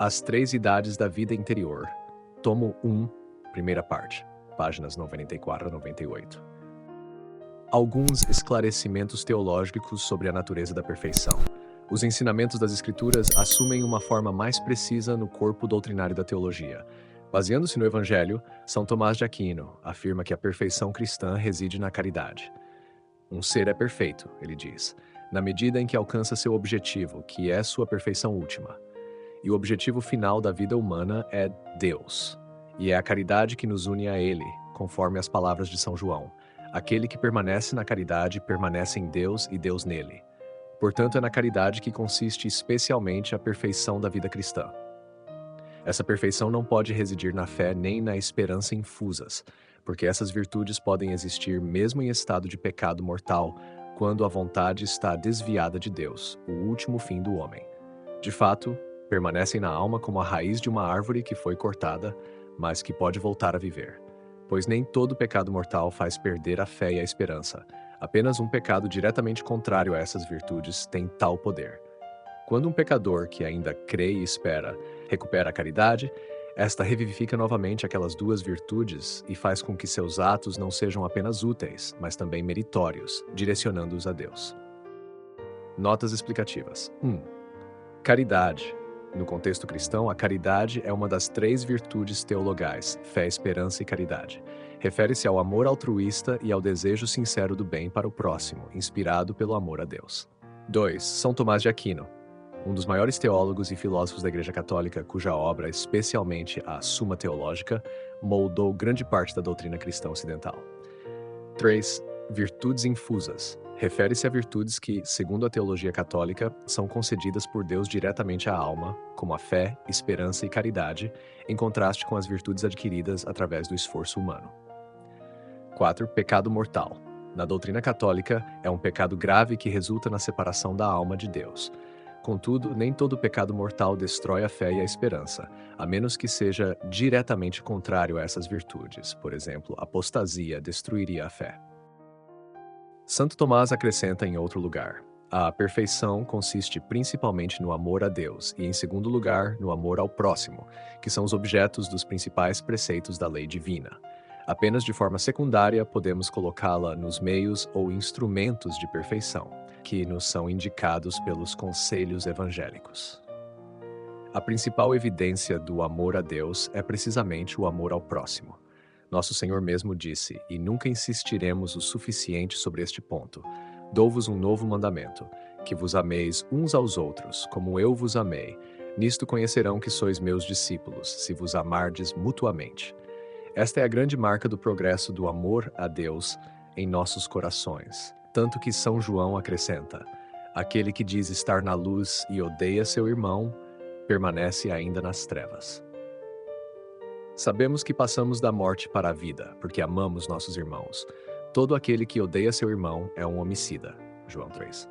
As Três Idades da Vida Interior, tomo 1, primeira parte, páginas 94 a 98. Alguns esclarecimentos teológicos sobre a natureza da perfeição. Os ensinamentos das Escrituras assumem uma forma mais precisa no corpo doutrinário da teologia. Baseando-se no Evangelho, São Tomás de Aquino afirma que a perfeição cristã reside na caridade. Um ser é perfeito, ele diz, na medida em que alcança seu objetivo, que é sua perfeição última. E o objetivo final da vida humana é Deus. E é a caridade que nos une a Ele, conforme as palavras de São João. Aquele que permanece na caridade permanece em Deus e Deus nele. Portanto, é na caridade que consiste especialmente a perfeição da vida cristã. Essa perfeição não pode residir na fé nem na esperança infusas, porque essas virtudes podem existir mesmo em estado de pecado mortal, quando a vontade está desviada de Deus, o último fim do homem. De fato, permanecem na alma como a raiz de uma árvore que foi cortada, mas que pode voltar a viver. Pois nem todo pecado mortal faz perder a fé e a esperança. Apenas um pecado diretamente contrário a essas virtudes tem tal poder. Quando um pecador que ainda crê e espera recupera a caridade, esta revivifica novamente aquelas duas virtudes e faz com que seus atos não sejam apenas úteis, mas também meritórios, direcionando-os a Deus. Notas explicativas. 1. Caridade. No contexto cristão, a caridade é uma das três virtudes teologais, fé, esperança e caridade. Refere-se ao amor altruísta e ao desejo sincero do bem para o próximo, inspirado pelo amor a Deus. 2. São Tomás de Aquino, um dos maiores teólogos e filósofos da Igreja Católica, cuja obra, especialmente a Suma Teológica, moldou grande parte da doutrina cristã ocidental. 3. Virtudes infusas. Refere-se a virtudes que, segundo a teologia católica, são concedidas por Deus diretamente à alma, como a fé, esperança e caridade, em contraste com as virtudes adquiridas através do esforço humano. 4. Pecado mortal. Na doutrina católica, é um pecado grave que resulta na separação da alma de Deus. Contudo, nem todo pecado mortal destrói a fé e a esperança, a menos que seja diretamente contrário a essas virtudes. Por exemplo, apostasia destruiria a fé. Santo Tomás acrescenta em outro lugar: a perfeição consiste principalmente no amor a Deus e, em segundo lugar, no amor ao próximo, que são os objetos dos principais preceitos da lei divina. Apenas de forma secundária podemos colocá-la nos meios ou instrumentos de perfeição, que nos são indicados pelos conselhos evangélicos. A principal evidência do amor a Deus é precisamente o amor ao próximo. Nosso Senhor mesmo disse, e nunca insistiremos o suficiente sobre este ponto: dou-vos um novo mandamento, que vos ameis uns aos outros, como eu vos amei. Nisto conhecerão que sois meus discípulos, se vos amardes mutuamente. Esta é a grande marca do progresso do amor a Deus em nossos corações. Tanto que São João acrescenta: aquele que diz estar na luz e odeia seu irmão, permanece ainda nas trevas. Sabemos que passamos da morte para a vida, porque amamos nossos irmãos. Todo aquele que odeia seu irmão é um homicida. João 3.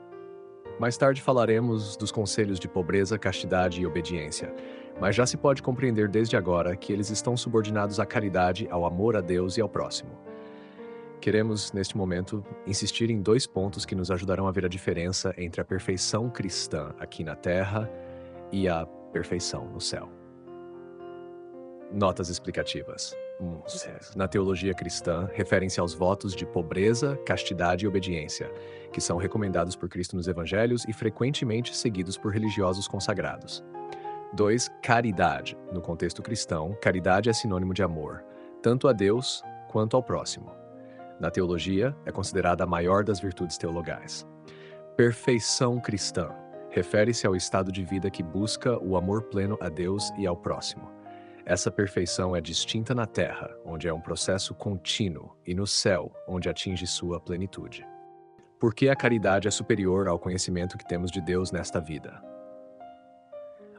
Mais tarde falaremos dos conselhos de pobreza, castidade e obediência, mas já se pode compreender desde agora que eles estão subordinados à caridade, ao amor a Deus e ao próximo. Queremos, neste momento, insistir em 2 pontos que nos ajudarão a ver a diferença entre a perfeição cristã aqui na Terra e a perfeição no céu. Notas explicativas. Na teologia cristã, referem-se aos votos de pobreza, castidade e obediência, que são recomendados por Cristo nos Evangelhos e frequentemente seguidos por religiosos consagrados. 2. Caridade. No contexto cristão, caridade é sinônimo de amor, tanto a Deus quanto ao próximo. Na teologia, é considerada a maior das virtudes teologais. Perfeição cristã. Refere-se ao estado de vida que busca o amor pleno a Deus e ao próximo. Essa perfeição é distinta na terra, onde é um processo contínuo, e no céu, onde atinge sua plenitude. Por que a caridade é superior ao conhecimento que temos de Deus nesta vida?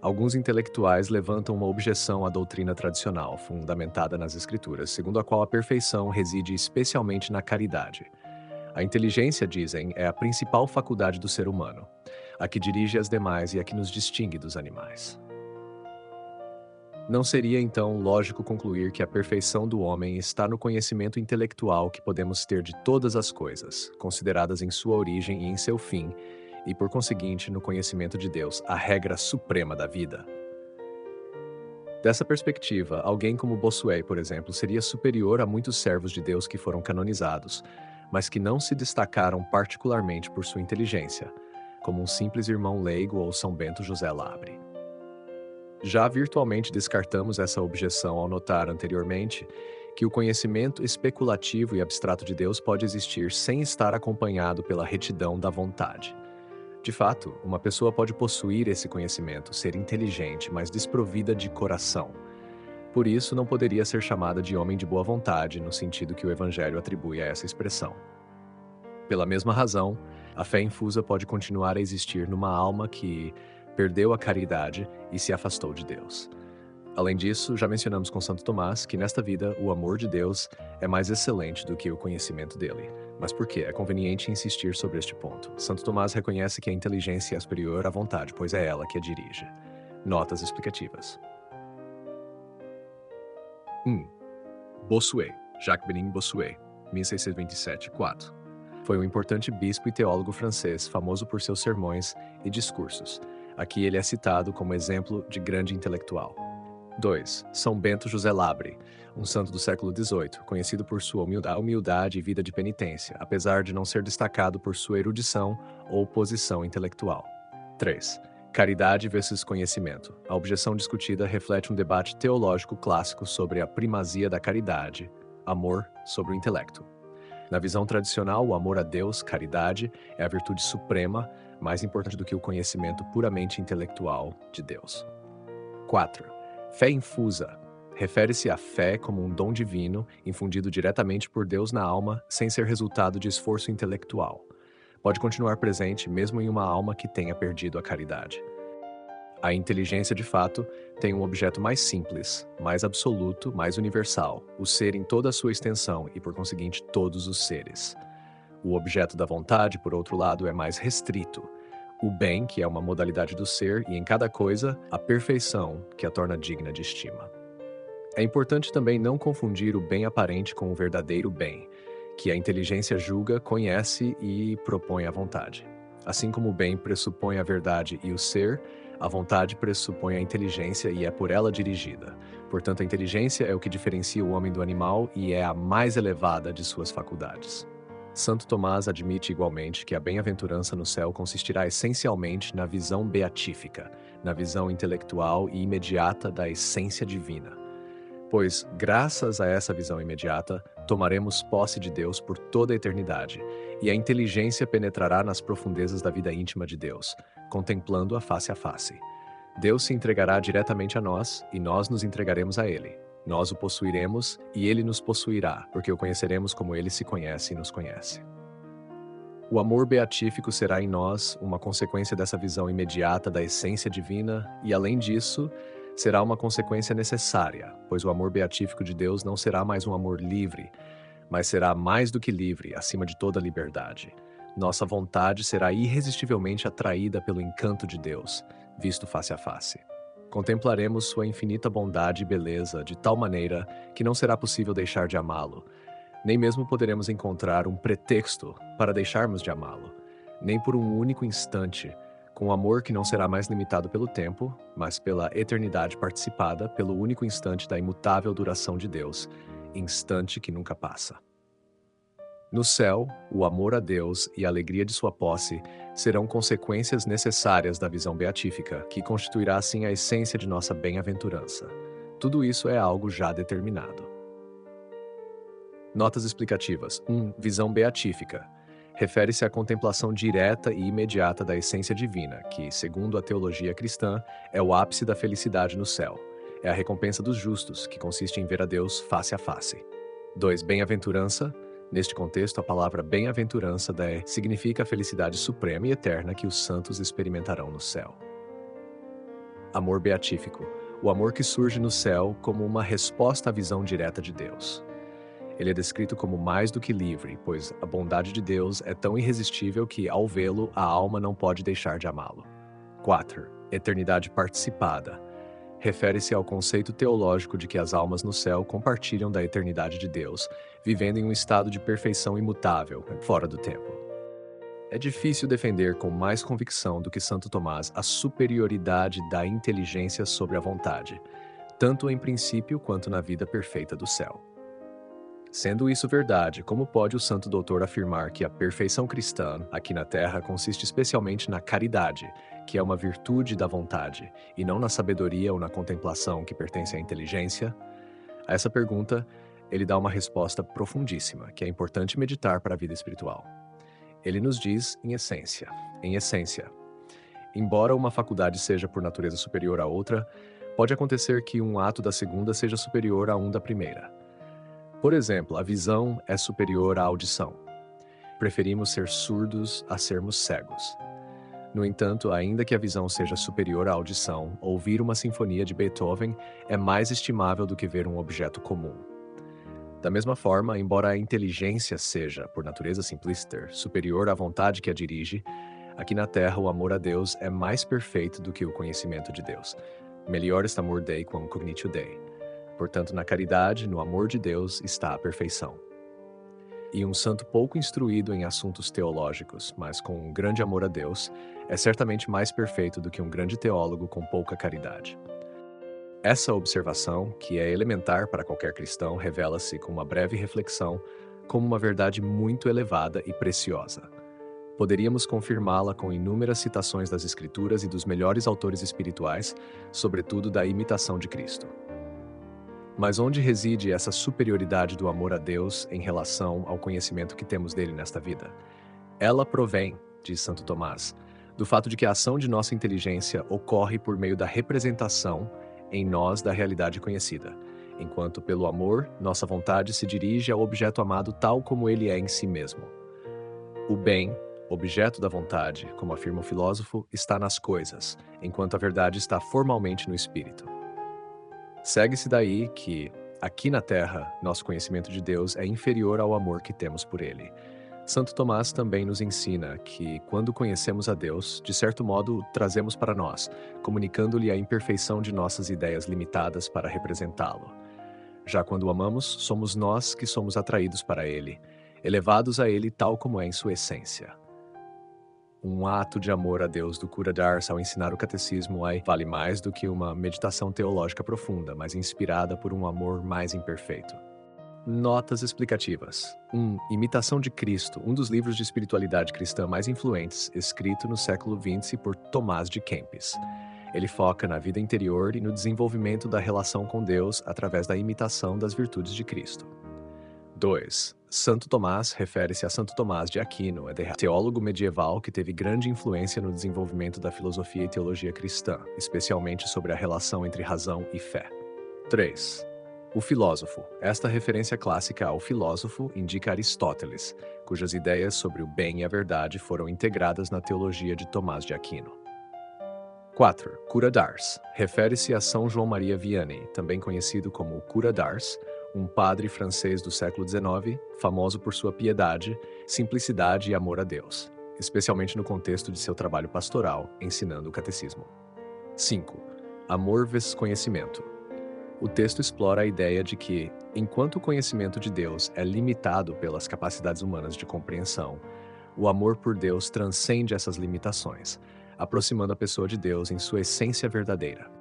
Alguns intelectuais levantam uma objeção à doutrina tradicional, fundamentada nas Escrituras, segundo a qual a perfeição reside especialmente na caridade. A inteligência, dizem, é a principal faculdade do ser humano, a que dirige as demais e a que nos distingue dos animais. Não seria, então, lógico concluir que a perfeição do homem está no conhecimento intelectual que podemos ter de todas as coisas, consideradas em sua origem e em seu fim, e, por conseguinte, no conhecimento de Deus, a regra suprema da vida? Dessa perspectiva, alguém como Bossuet, por exemplo, seria superior a muitos servos de Deus que foram canonizados, mas que não se destacaram particularmente por sua inteligência, como um simples irmão leigo ou São Bento José Labre. Já virtualmente descartamos essa objeção ao notar anteriormente que o conhecimento especulativo e abstrato de Deus pode existir sem estar acompanhado pela retidão da vontade. De fato, uma pessoa pode possuir esse conhecimento, ser inteligente, mas desprovida de coração. Por isso, não poderia ser chamada de homem de boa vontade, no sentido que o Evangelho atribui a essa expressão. Pela mesma razão, a fé infusa pode continuar a existir numa alma que perdeu a caridade e se afastou de Deus. Além disso, já mencionamos com Santo Tomás que nesta vida o amor de Deus é mais excelente do que o conhecimento dele. Mas por que? É conveniente insistir sobre este ponto. Santo Tomás reconhece que a inteligência é superior à vontade, pois é ela que a dirige. Notas explicativas. 1. Bossuet, Jacques-Bénigne Bossuet, 1627-4. Foi um importante bispo e teólogo francês, famoso por seus sermões e discursos. Aqui ele é citado como exemplo de grande intelectual. 2. São Bento José Labre, um santo do século XVIII, conhecido por sua humildade e vida de penitência, apesar de não ser destacado por sua erudição ou posição intelectual. 3. Caridade versus conhecimento. A objeção discutida reflete um debate teológico clássico sobre a primazia da caridade, amor sobre o intelecto. Na visão tradicional, o amor a Deus, caridade, é a virtude suprema, mais importante do que o conhecimento puramente intelectual de Deus. 4. Fé infusa. Refere-se à fé como um dom divino, infundido diretamente por Deus na alma, sem ser resultado de esforço intelectual. Pode continuar presente mesmo em uma alma que tenha perdido a caridade. A inteligência, de fato, tem um objeto mais simples, mais absoluto, mais universal, o ser em toda a sua extensão e, por conseguinte, todos os seres. O objeto da vontade, por outro lado, é mais restrito. O bem, que é uma modalidade do ser, e em cada coisa, a perfeição, que a torna digna de estima. É importante também não confundir o bem aparente com o verdadeiro bem, que a inteligência julga, conhece e propõe à vontade. Assim como o bem pressupõe a verdade e o ser, a vontade pressupõe a inteligência e é por ela dirigida. Portanto, a inteligência é o que diferencia o homem do animal e é a mais elevada de suas faculdades. Santo Tomás admite igualmente que a bem-aventurança no céu consistirá essencialmente na visão beatífica, na visão intelectual e imediata da essência divina. Pois, graças a essa visão imediata, tomaremos posse de Deus por toda a eternidade, e a inteligência penetrará nas profundezas da vida íntima de Deus, contemplando-a face a face. Deus se entregará diretamente a nós, e nós nos entregaremos a Ele. Nós o possuiremos, e Ele nos possuirá, porque o conheceremos como Ele se conhece e nos conhece. O amor beatífico será em nós uma consequência dessa visão imediata da essência divina, e além disso, será uma consequência necessária, pois o amor beatífico de Deus não será mais um amor livre, mas será mais do que livre, acima de toda liberdade. Nossa vontade será irresistivelmente atraída pelo encanto de Deus, visto face a face. Contemplaremos sua infinita bondade e beleza de tal maneira que não será possível deixar de amá-lo. Nem mesmo poderemos encontrar um pretexto para deixarmos de amá-lo, nem por um único instante, com um amor que não será mais limitado pelo tempo, mas pela eternidade participada pelo único instante da imutável duração de Deus, instante que nunca passa. No céu, o amor a Deus e a alegria de sua posse serão consequências necessárias da visão beatífica, que constituirá assim a essência de nossa bem-aventurança. Tudo isso é algo já determinado. Notas explicativas. 1. Visão beatífica. Refere-se à contemplação direta e imediata da essência divina, que, segundo a teologia cristã, é o ápice da felicidade no céu. É a recompensa dos justos, que consiste em ver a Deus face a face. 2. Bem-aventurança. Neste contexto, a palavra bem-aventurança significa a felicidade suprema e eterna que os santos experimentarão no céu. Amor beatífico. O amor que surge no céu como uma resposta à visão direta de Deus. Ele é descrito como mais do que livre, pois a bondade de Deus é tão irresistível que, ao vê-lo, a alma não pode deixar de amá-lo. 4. Eternidade participada. Refere-se ao conceito teológico de que as almas no céu compartilham da eternidade de Deus, vivendo em um estado de perfeição imutável, fora do tempo. É difícil defender com mais convicção do que Santo Tomás a superioridade da inteligência sobre a vontade. tanto em princípio quanto na vida perfeita do céu. Sendo isso verdade, como pode o Santo Doutor afirmar que a perfeição cristã, aqui na Terra, consiste especialmente na caridade, que é uma virtude da vontade, e não na sabedoria ou na contemplação que pertence à inteligência? A essa pergunta, ele dá uma resposta profundíssima, que é importante meditar para a vida espiritual. Ele nos diz, em essência, embora uma faculdade seja por natureza superior à outra, pode acontecer que um ato da segunda seja superior a um da primeira. Por exemplo, a visão é superior à audição. Preferimos ser surdos a sermos cegos. No entanto, ainda que a visão seja superior à audição, ouvir uma sinfonia de Beethoven é mais estimável do que ver um objeto comum. Da mesma forma, embora a inteligência seja, por natureza simplista, superior à vontade que a dirige, aqui na Terra o amor a Deus é mais perfeito do que o conhecimento de Deus. Melior est amor Dei quam cognitio Dei. Portanto, na caridade, no amor de Deus, está a perfeição. E um santo pouco instruído em assuntos teológicos, mas com um grande amor a Deus, é certamente mais perfeito do que um grande teólogo com pouca caridade. Essa observação, que é elementar para qualquer cristão, revela-se com uma breve reflexão como uma verdade muito elevada e preciosa. Poderíamos confirmá-la com inúmeras citações das Escrituras e dos melhores autores espirituais, sobretudo da imitação de Cristo. Mas onde reside essa superioridade do amor a Deus em relação ao conhecimento que temos dele nesta vida? Ela provém, diz Santo Tomás, do fato de que a ação de nossa inteligência ocorre por meio da representação em nós da realidade conhecida, enquanto pelo amor, nossa vontade se dirige ao objeto amado tal como ele é em si mesmo. O bem, objeto da vontade, como afirma o filósofo, está nas coisas, enquanto a verdade está formalmente no espírito. Segue-se daí que, aqui na Terra, nosso conhecimento de Deus é inferior ao amor que temos por Ele. Santo Tomás também nos ensina que, quando conhecemos a Deus, de certo modo o trazemos para nós, comunicando-lhe a imperfeição de nossas ideias limitadas para representá-lo. Já quando o amamos, somos nós que somos atraídos para Ele, elevados a Ele tal como é em sua essência. Um ato de amor a Deus do cura d'Ars ao ensinar o catecismo vale mais do que uma meditação teológica profunda, mas inspirada por um amor mais imperfeito. Notas explicativas. 1. Imitação de Cristo, um dos livros de espiritualidade cristã mais influentes, escrito no século XX por Tomás de Kempis. Ele foca na vida interior e no desenvolvimento da relação com Deus através da imitação das virtudes de Cristo. 2. Santo Tomás refere-se a Santo Tomás de Aquino, teólogo medieval que teve grande influência no desenvolvimento da filosofia e teologia cristã, especialmente sobre a relação entre razão e fé. 3. O filósofo. Esta referência clássica ao filósofo indica Aristóteles, cujas ideias sobre o bem e a verdade foram integradas na teologia de Tomás de Aquino. 4. Cura d'Ars. Refere-se a São João Maria Vianney, também conhecido como Cura d'Ars, um padre francês do século XIX, famoso por sua piedade, simplicidade e amor a Deus, especialmente no contexto de seu trabalho pastoral, ensinando o catecismo. 5. Amor vezes conhecimento. O texto explora a ideia de que, enquanto o conhecimento de Deus é limitado pelas capacidades humanas de compreensão, o amor por Deus transcende essas limitações, aproximando a pessoa de Deus em sua essência verdadeira.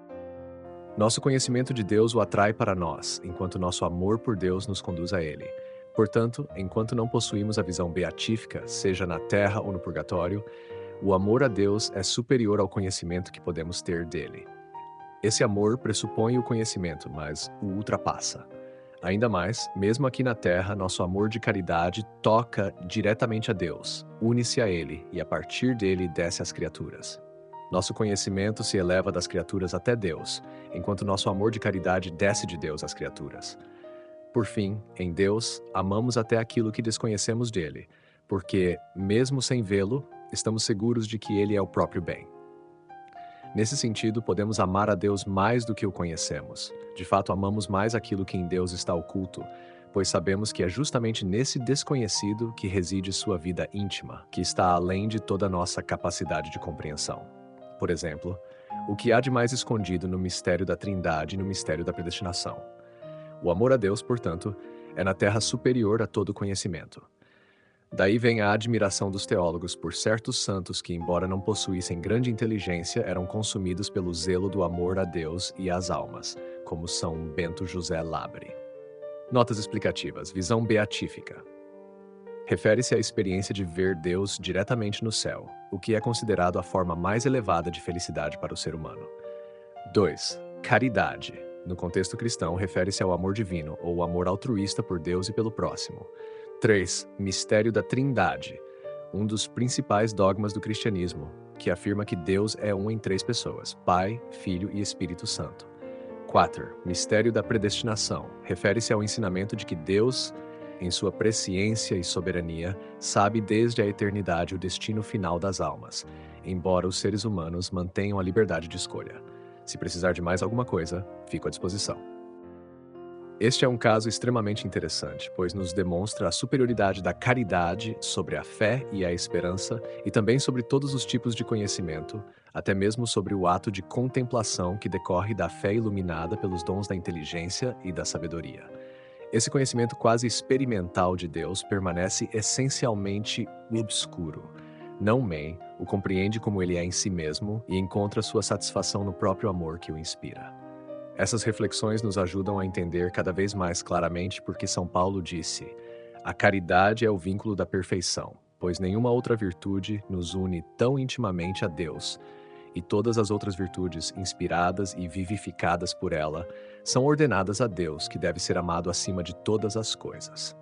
Nosso conhecimento de Deus o atrai para nós, enquanto nosso amor por Deus nos conduz a Ele. Portanto, enquanto não possuímos a visão beatífica, seja na terra ou no purgatório, o amor a Deus é superior ao conhecimento que podemos ter dele. Esse amor pressupõe o conhecimento, mas o ultrapassa. Ainda mais, mesmo aqui na terra, nosso amor de caridade toca diretamente a Deus, une-se a Ele e a partir dele desce às criaturas. Nosso conhecimento se eleva das criaturas até Deus, enquanto nosso amor de caridade desce de Deus às criaturas. Por fim, em Deus, amamos até aquilo que desconhecemos dele, porque, mesmo sem vê-lo, estamos seguros de que ele é o próprio bem. Nesse sentido, podemos amar a Deus mais do que o conhecemos. De fato, amamos mais aquilo que em Deus está oculto, pois sabemos que é justamente nesse desconhecido que reside sua vida íntima, que está além de toda a nossa capacidade de compreensão. Por exemplo, o que há de mais escondido no mistério da Trindade e no mistério da predestinação. O amor a Deus, portanto, é na terra superior a todo conhecimento. Daí vem a admiração dos teólogos por certos santos que, embora não possuíssem grande inteligência, eram consumidos pelo zelo do amor a Deus e às almas, como São Bento José Labre. Notas explicativas. Visão beatífica. Refere-se à experiência de ver Deus diretamente no céu, o que é considerado a forma mais elevada de felicidade para o ser humano. 2. Caridade. No contexto cristão, refere-se ao amor divino ou o amor altruísta por Deus e pelo próximo. 3. Mistério da Trindade. Um dos principais dogmas do cristianismo, que afirma que Deus é um em 3 pessoas, Pai, Filho e Espírito Santo. 4. Mistério da predestinação. Refere-se ao ensinamento de que Deus, em sua presciência e soberania, sabe desde a eternidade o destino final das almas, embora os seres humanos mantenham a liberdade de escolha. Se precisar de mais alguma coisa, fico à disposição. Este é um caso extremamente interessante, pois nos demonstra a superioridade da caridade sobre a fé e a esperança e também sobre todos os tipos de conhecimento, até mesmo sobre o ato de contemplação que decorre da fé iluminada pelos dons da inteligência e da sabedoria. Esse conhecimento quase experimental de Deus permanece essencialmente obscuro. Não Mei o compreende como ele é em si mesmo e encontra sua satisfação no próprio amor que o inspira. Essas reflexões nos ajudam a entender cada vez mais claramente porque São Paulo disse: a caridade é o vínculo da perfeição, pois nenhuma outra virtude nos une tão intimamente a Deus, e todas as outras virtudes, inspiradas e vivificadas por ela, são ordenadas a Deus, que deve ser amado acima de todas as coisas.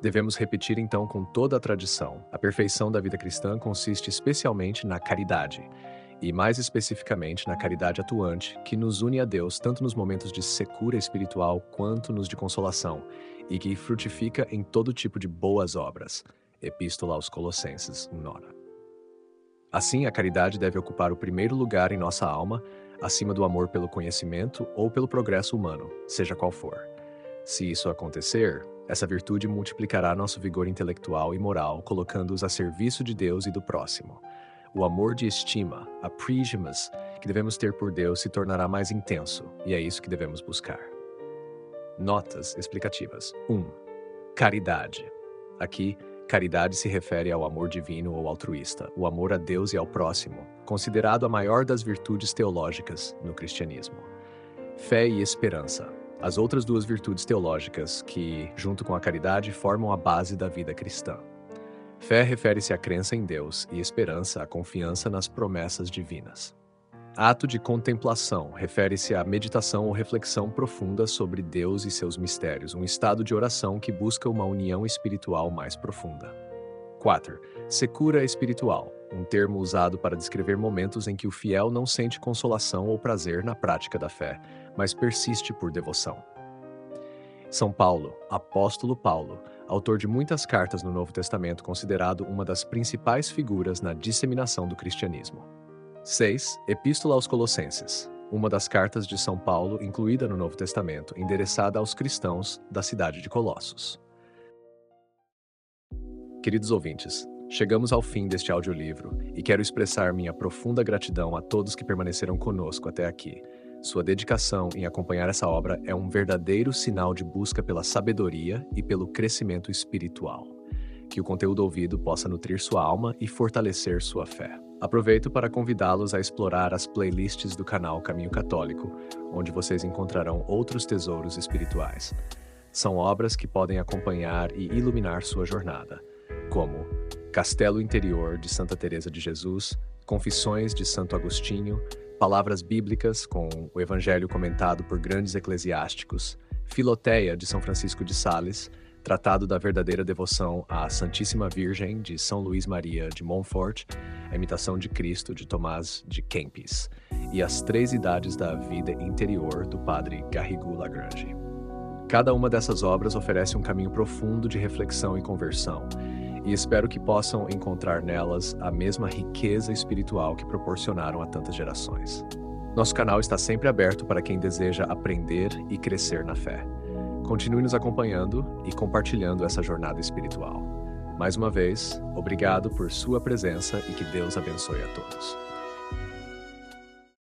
Devemos repetir então com toda a tradição: a perfeição da vida cristã consiste especialmente na caridade, e mais especificamente na caridade atuante, que nos une a Deus tanto nos momentos de secura espiritual quanto nos de consolação, e que frutifica em todo tipo de boas obras. Epístola aos Colossenses, 1. Assim, a caridade deve ocupar o primeiro lugar em nossa alma, acima do amor pelo conhecimento ou pelo progresso humano, seja qual for. Se isso acontecer, essa virtude multiplicará nosso vigor intelectual e moral, colocando-os a serviço de Deus e do próximo. O amor de estima, a prígimas, que devemos ter por Deus se tornará mais intenso, e é isso que devemos buscar. Notas explicativas. 1. Caridade. Aqui, caridade se refere ao amor divino ou altruísta, o amor a Deus e ao próximo, considerado a maior das virtudes teológicas no cristianismo. Fé e esperança. As outras 2 virtudes teológicas que, junto com a caridade, formam a base da vida cristã. Fé refere-se à crença em Deus e esperança à confiança nas promessas divinas. Ato de contemplação refere-se à meditação ou reflexão profunda sobre Deus e seus mistérios, um estado de oração que busca uma união espiritual mais profunda. 4. Secura espiritual, um termo usado para descrever momentos em que o fiel não sente consolação ou prazer na prática da fé, mas persiste por devoção. São Paulo, apóstolo Paulo, autor de muitas cartas no Novo Testamento, considerado uma das principais figuras na disseminação do cristianismo. 6. Epístola aos Colossenses, uma das cartas de São Paulo incluída no Novo Testamento, endereçada aos cristãos da cidade de Colossos. Queridos ouvintes, chegamos ao fim deste audiolivro e quero expressar minha profunda gratidão a todos que permaneceram conosco até aqui. Sua dedicação em acompanhar essa obra é um verdadeiro sinal de busca pela sabedoria e pelo crescimento espiritual. Que o conteúdo ouvido possa nutrir sua alma e fortalecer sua fé. Aproveito para convidá-los a explorar as playlists do canal Caminho Católico, onde vocês encontrarão outros tesouros espirituais. São obras que podem acompanhar e iluminar sua jornada, como Castelo Interior de Santa Teresa de Jesus, Confissões de Santo Agostinho, Palavras Bíblicas com o Evangelho comentado por grandes eclesiásticos, Filoteia de São Francisco de Sales, Tratado da Verdadeira Devoção à Santíssima Virgem de São Luís Maria de Montfort, A Imitação de Cristo de Tomás de Kempis e As 3 Idades da Vida Interior do Padre Garrigou Lagrange. Cada uma dessas obras oferece um caminho profundo de reflexão e conversão, e espero que possam encontrar nelas a mesma riqueza espiritual que proporcionaram a tantas gerações. Nosso canal está sempre aberto para quem deseja aprender e crescer na fé. Continue nos acompanhando e compartilhando essa jornada espiritual. Mais uma vez, obrigado por sua presença e que Deus abençoe a todos.